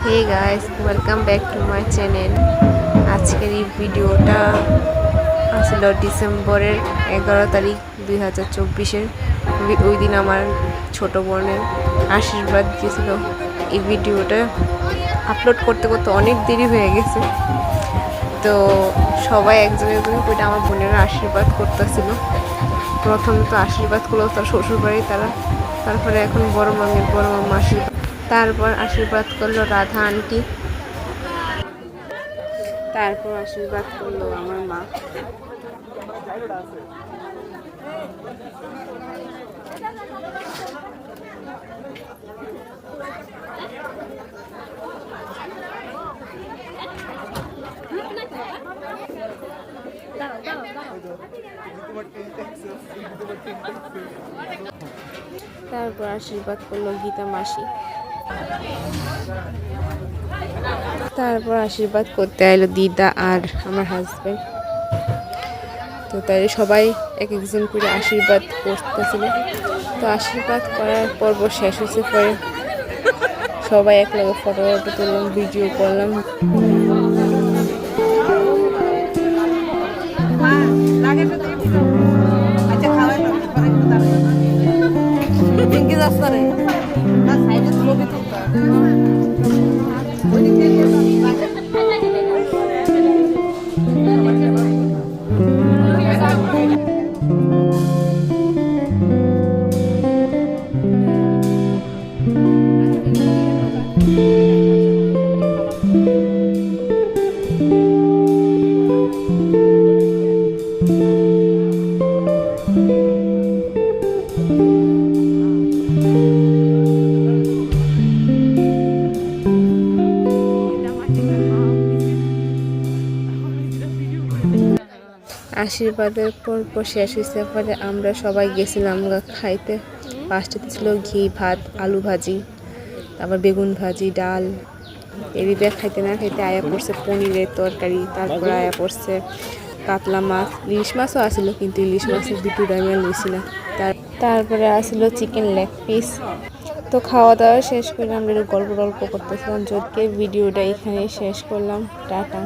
Hey guys, welcome back to my channel. আজকের এই ভিডিওটা আসল ডিসেম্বরের 11 তারিখ 2024-এর। ওই দিন আমার ছোট বোনের আশীর্বাদ দিয়েছিল। এই ভিডিওটা আপলোড করতে করতে অনেক দেরি হয়ে গেছে, তো সবাই একজন একজন করে আমার বোনের আশীর্বাদ করতেছিল। প্রথমে তো আশীর্বাদ করলো তার শ্বশুরবাড়ি তারা, তারপরে এখন বড় মামা আশীর্বাদ, তারপর আশীর্বাদ করলো রাধা আন্টি, তারপর আশীর্বাদ করলো আমার মা। তারপর আশীর্বাদ করলো গীতা মাসি। তারপর আশীর্বাদ করতে এলো দিদা আর আমার হাজব্যান্ড। তো তাই সবাই এক একজন করে আশীর্বাদ করতেছিল। তো আশীর্বাদ করার পর্ব শেষ হয়েছে, পরে সবাই একলগে ফটো তুললাম, ভিডিও করলাম। আশীর্বাদের পর্ব শেষ হয়েছে, পরে আমরা সবাই গেছিলাম খাইতে। ফার্স্টে ছিল ঘি ভাত, আলু ভাজি, তারপর বেগুন ভাজি, ডাল। এদিকে খাইতে না খাইতে আয়া পড়ছে পনিরের তরকারি, তারপর আয়া পড়ছে কাতলা মাছ, ইলিশ মাছও আসিল, কিন্তু ইলিশ মাছের দুটো ডাইমা নিয়েছি না। তারপরে আসিল চিকেন লেগ পিস। তো খাওয়া দাওয়া শেষ করে আমরা গল্প করতেছিলাম। যদিকে ভিডিওটা এখানে শেষ করলাম। টাটা।